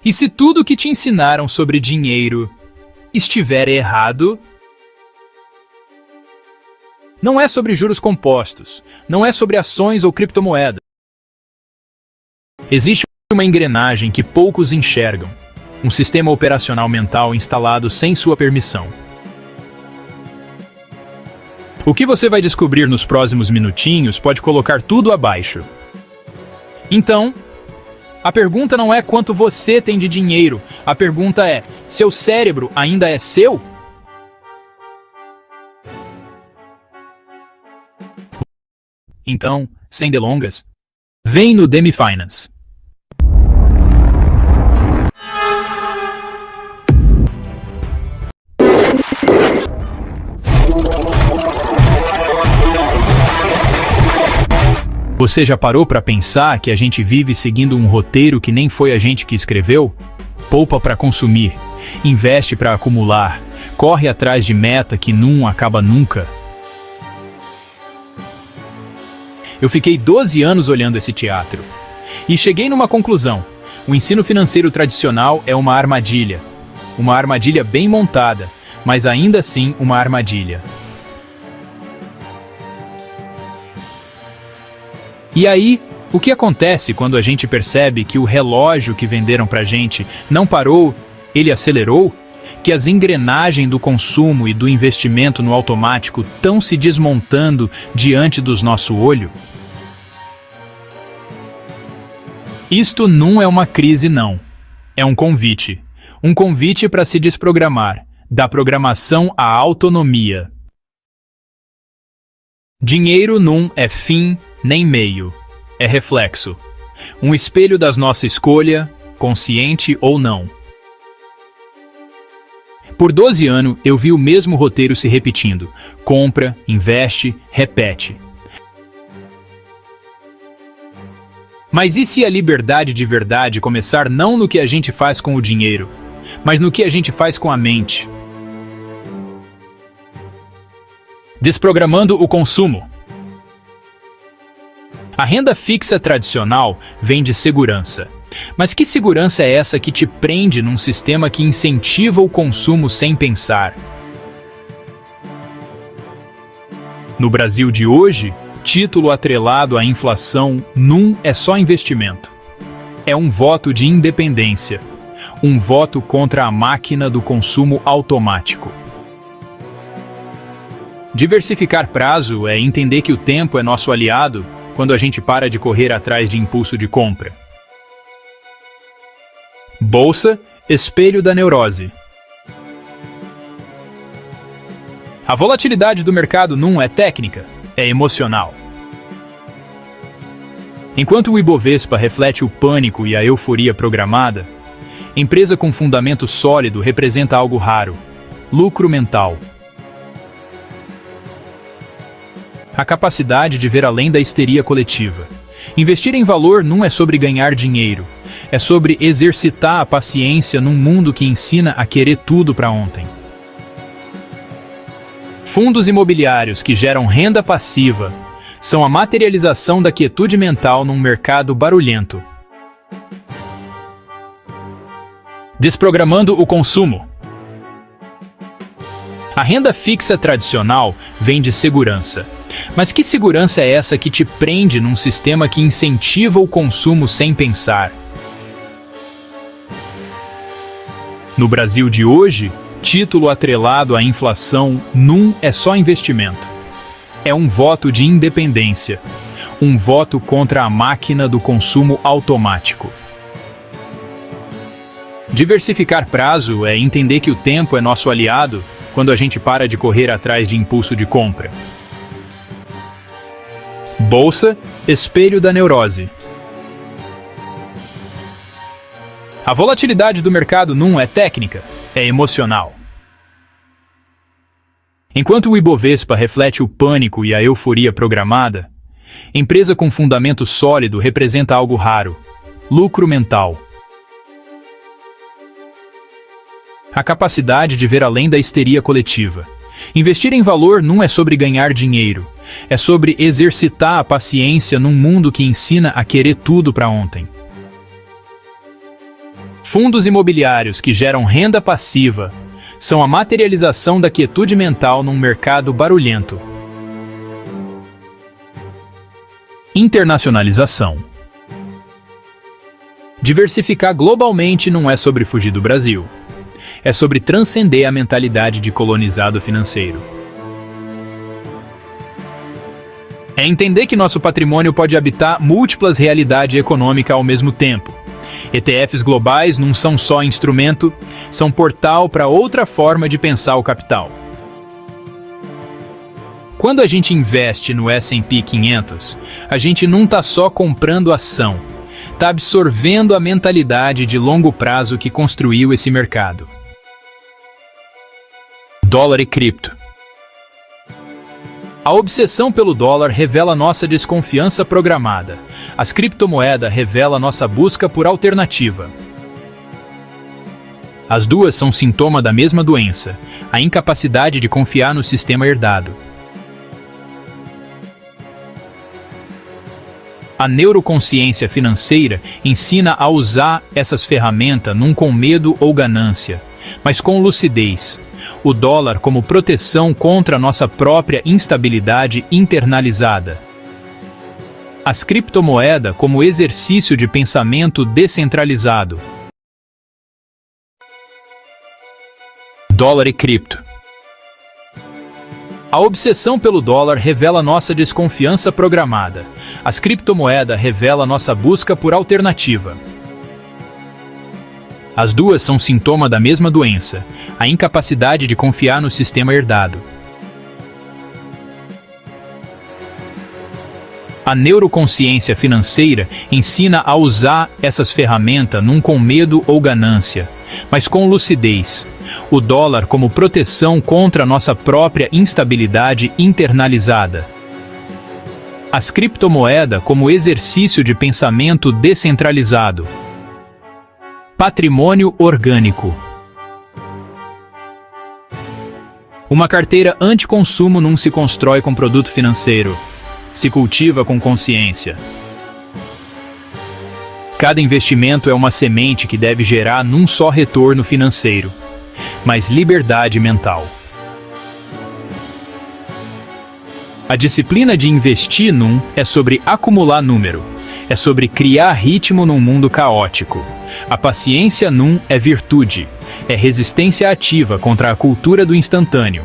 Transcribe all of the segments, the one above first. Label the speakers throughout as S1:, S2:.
S1: E se tudo que te ensinaram sobre dinheiro estiver errado? Não é sobre juros compostos, não é sobre ações ou criptomoedas. Existe uma engrenagem que poucos enxergam, um sistema operacional mental instalado sem sua permissão. O que você vai descobrir nos próximos minutinhos pode colocar tudo abaixo. Então, a pergunta não é quanto você tem de dinheiro, a pergunta é: seu cérebro ainda é seu? Então, sem delongas, vem no Demi Finance. Você já parou para pensar que a gente vive seguindo um roteiro que nem foi a gente que escreveu? Poupa para consumir, investe para acumular, corre atrás de meta que não acaba nunca. Eu fiquei 12 anos olhando esse teatro e cheguei numa conclusão: o ensino financeiro tradicional é uma armadilha bem montada, mas ainda assim uma armadilha. E aí, o que acontece quando a gente percebe que o relógio que venderam pra gente não parou, ele acelerou? Que as engrenagens do consumo e do investimento no automático estão se desmontando diante dos nossos olhos? Isto não é uma crise, não. É um convite. Um convite para se desprogramar, da programação à autonomia. Dinheiro não é fim nem meio. É reflexo. Um espelho das nossas escolhas, consciente ou não. Por 12 anos, eu vi o mesmo roteiro se repetindo. Compra, investe, repete. Mas e se a liberdade de verdade começar não no que a gente faz com o dinheiro, mas no que a gente faz com a mente? Desprogramando o consumo. A renda fixa tradicional vem de segurança. Mas que segurança é essa que te prende num sistema que incentiva o consumo sem pensar? No Brasil de hoje, título atrelado à inflação não é só investimento. É um voto de independência. Um voto contra a máquina do consumo automático. Diversificar prazo é entender que o tempo é nosso aliado quando a gente para de correr atrás de impulso de compra. Bolsa, espelho da neurose. A volatilidade do mercado não é técnica, é emocional. Enquanto o Ibovespa reflete o pânico e a euforia programada, empresa com fundamento sólido representa algo raro: lucro mental. A capacidade de ver além da histeria coletiva. Investir em valor não é sobre ganhar dinheiro, é sobre exercitar a paciência num mundo que ensina a querer tudo para ontem. Fundos imobiliários que geram renda passiva são a materialização da quietude mental num mercado barulhento. Desprogramando o consumo. A renda fixa tradicional vem de segurança. Mas que segurança é essa que te prende num sistema que incentiva o consumo sem pensar? No Brasil de hoje, título atrelado à inflação não é só investimento. É um voto de independência. Um voto contra a máquina do consumo automático. Diversificar prazo é entender que o tempo é nosso aliado quando a gente para de correr atrás de impulso de compra. Bolsa, espelho da neurose. A volatilidade do mercado não é técnica, é emocional. Enquanto o Ibovespa reflete o pânico e a euforia programada, empresa com fundamento sólido representa algo raro: lucro mental. A capacidade de ver além da histeria coletiva. Investir em valor não é sobre ganhar dinheiro, é sobre exercitar a paciência num mundo que ensina a querer tudo para ontem. Fundos imobiliários que geram renda passiva são a materialização da quietude mental num mercado barulhento. Internacionalização. Diversificar globalmente não é sobre fugir do Brasil. É sobre transcender a mentalidade de colonizado financeiro. É entender que nosso patrimônio pode habitar múltiplas realidades econômicas ao mesmo tempo. ETFs globais não são só instrumento, são portal para outra forma de pensar o capital. Quando a gente investe no S&P 500, a gente não está só comprando ação, está absorvendo a mentalidade de longo prazo que construiu esse mercado. Dólar e cripto. A obsessão pelo dólar revela nossa desconfiança programada. As criptomoedas revelam nossa busca por alternativa. As duas são sintoma da mesma doença, a incapacidade de confiar no sistema herdado. A neuroconsciência financeira ensina a usar essas ferramentas não com medo ou ganância, mas com lucidez. O dólar como proteção contra a nossa própria instabilidade internalizada. As criptomoedas como exercício de pensamento descentralizado. Dólar e cripto. A obsessão pelo dólar revela nossa desconfiança programada. As criptomoedas revelam nossa busca por alternativa. As duas são sintoma da mesma doença, a incapacidade de confiar no sistema herdado. A neuroconsciência financeira ensina a usar essas ferramentas não com medo ou ganância, mas com lucidez. O dólar como proteção contra a nossa própria instabilidade internalizada. As criptomoedas como exercício de pensamento descentralizado. Patrimônio orgânico. Uma carteira anti-consumo não se constrói com produto financeiro, se cultiva com consciência. Cada investimento é uma semente que deve gerar não só retorno financeiro, mas liberdade mental. A disciplina de investir num é sobre acumular número, é sobre criar ritmo num mundo caótico. A paciência num é virtude, é resistência ativa contra a cultura do instantâneo.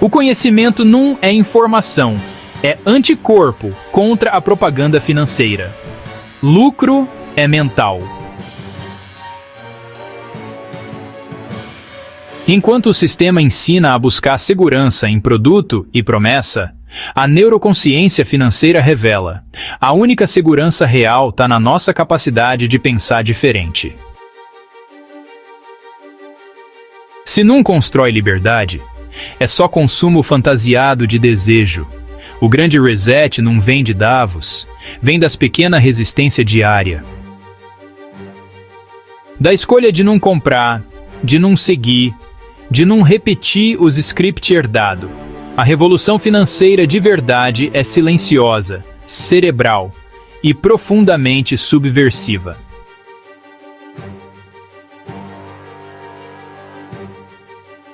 S1: O conhecimento num é informação, é anticorpo contra a propaganda financeira. Lucro é mental. Enquanto o sistema ensina a buscar segurança em produto e promessa, a neuroconsciência financeira revela: a única segurança real está na nossa capacidade de pensar diferente. Se não constrói liberdade, é só consumo fantasiado de desejo. O grande reset não vem de Davos, vem das pequenas resistências diárias. Da escolha de não comprar, de não seguir, de não repetir os scripts herdados. A revolução financeira de verdade é silenciosa, cerebral e profundamente subversiva.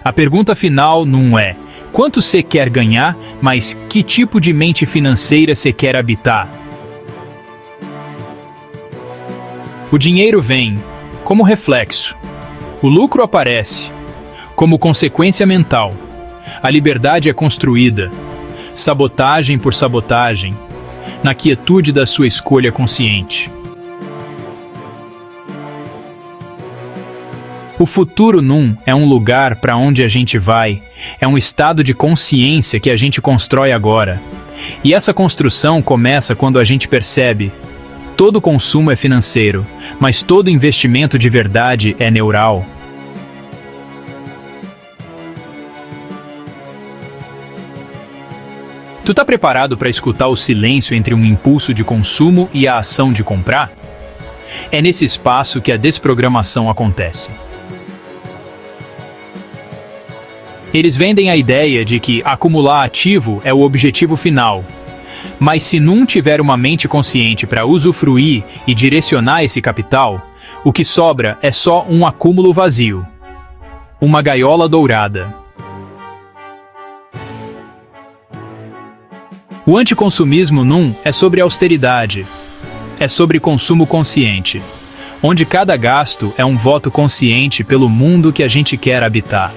S1: A pergunta final não é quanto você quer ganhar, mas que tipo de mente financeira você quer habitar. O dinheiro vem como reflexo, o lucro aparece como consequência mental. A liberdade é construída, sabotagem por sabotagem, na quietude da sua escolha consciente. O futuro num é um lugar para onde a gente vai, é um estado de consciência que a gente constrói agora. E essa construção começa quando a gente percebe: todo consumo é financeiro, mas todo investimento de verdade é neural. Tu tá preparado para escutar o silêncio entre um impulso de consumo e a ação de comprar? É nesse espaço que a desprogramação acontece. Eles vendem a ideia de que acumular ativo é o objetivo final. Mas se Num tiver uma mente consciente para usufruir e direcionar esse capital, o que sobra é só um acúmulo vazio. Uma gaiola dourada. O anticonsumismo Num é sobre austeridade. É sobre consumo consciente, onde cada gasto é um voto consciente pelo mundo que a gente quer habitar.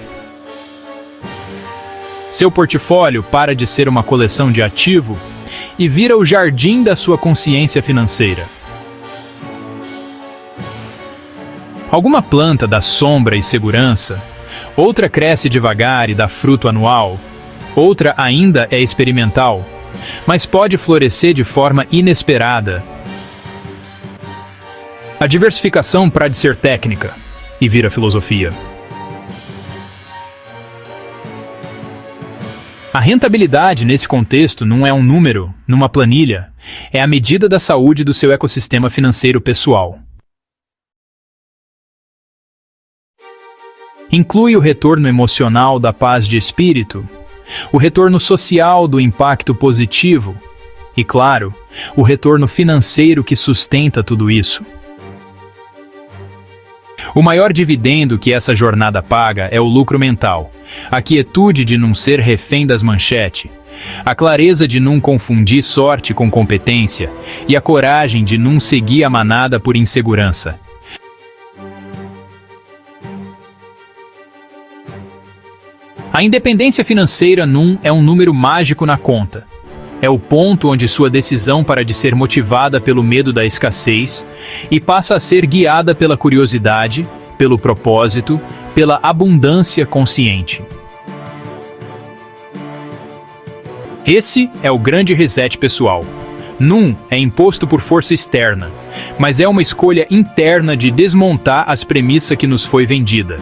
S1: Seu portfólio para de ser uma coleção de ativo e vira o jardim da sua consciência financeira. Alguma planta dá sombra e segurança, outra cresce devagar e dá fruto anual, outra ainda é experimental, mas pode florescer de forma inesperada. A diversificação para de ser técnica e vira filosofia. A rentabilidade nesse contexto não é um número, numa planilha, é a medida da saúde do seu ecossistema financeiro pessoal. Inclui o retorno emocional da paz de espírito, o retorno social do impacto positivo e, claro, o retorno financeiro que sustenta tudo isso. O maior dividendo que essa jornada paga é o lucro mental, a quietude de não ser refém das manchetes, a clareza de não confundir sorte com competência e a coragem de não seguir a manada por insegurança. A independência financeira Num é um número mágico na conta. É o ponto onde sua decisão para de ser motivada pelo medo da escassez e passa a ser guiada pela curiosidade, pelo propósito, pela abundância consciente. Esse é o grande reset pessoal. Num é imposto por força externa, mas é uma escolha interna de desmontar as premissas que nos foi vendida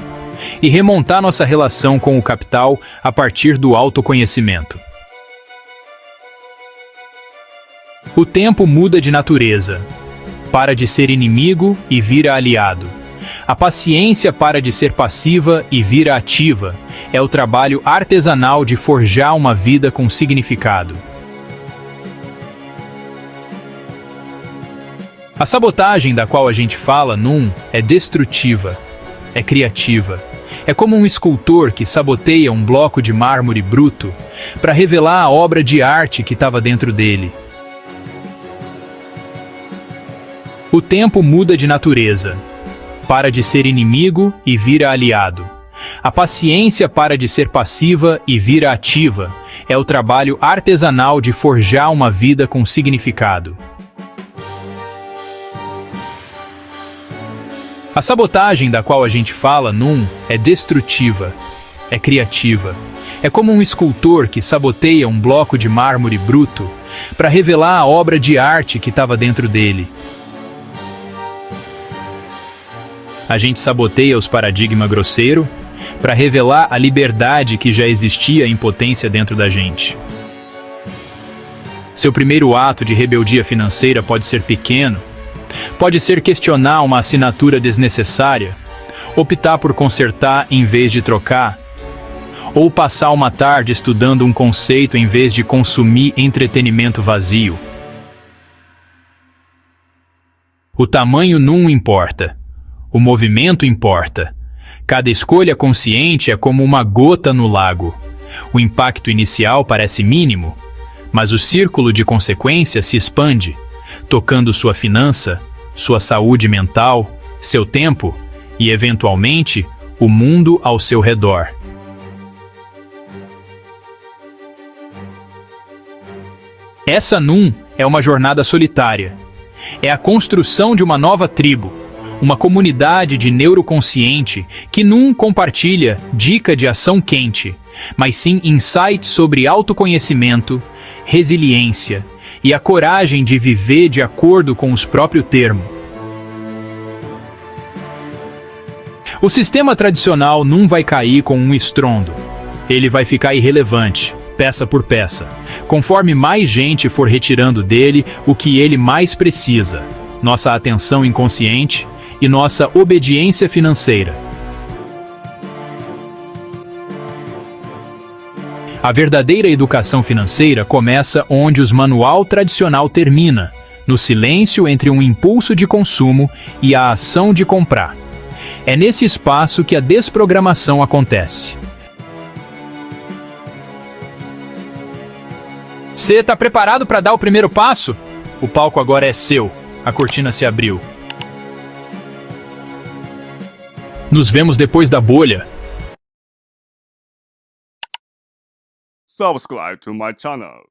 S1: e remontar nossa relação com o capital a partir do autoconhecimento. O tempo muda de natureza. Para de ser inimigo e vira aliado. A paciência para de ser passiva e vira ativa. É o trabalho artesanal de forjar uma vida com significado. A sabotagem da qual a gente fala Num é destrutiva, é criativa. É como um escultor que saboteia um bloco de mármore bruto para revelar a obra de arte que estava dentro dele. O tempo muda de natureza. Para de ser inimigo e vira aliado. A paciência para de ser passiva e vira ativa. É o trabalho artesanal de forjar uma vida com significado. A sabotagem da qual a gente fala Num é destrutiva, é criativa. É como um escultor que saboteia um bloco de mármore bruto para revelar a obra de arte que estava dentro dele. A gente saboteia os paradigmas grosseiros para revelar a liberdade que já existia em potência dentro da gente. Seu primeiro ato de rebeldia financeira pode ser pequeno, pode ser questionar uma assinatura desnecessária, optar por consertar em vez de trocar, ou passar uma tarde estudando um conceito em vez de consumir entretenimento vazio. O tamanho não importa. O movimento importa. Cada escolha consciente é como uma gota no lago. O impacto inicial parece mínimo, mas o círculo de consequência se expande, tocando sua finança, sua saúde mental, seu tempo e, eventualmente, o mundo ao seu redor. Essa Num é uma jornada solitária. É a construção de uma nova tribo, uma comunidade de neuroconsciente que não compartilha dica de ação quente, mas sim insights sobre autoconhecimento, resiliência e a coragem de viver de acordo com os próprios termos. O sistema tradicional não vai cair com um estrondo. Ele vai ficar irrelevante, peça por peça, conforme mais gente for retirando dele o que ele mais precisa, nossa atenção inconsciente e nossa obediência financeira. A verdadeira educação financeira começa onde o manual tradicional termina, no silêncio entre um impulso de consumo e a ação de comprar. É nesse espaço que a desprogramação acontece. Você está preparado para dar o primeiro passo? O palco agora é seu. A cortina se abriu. Nos vemos depois da bolha.
S2: Subscribe to my channel.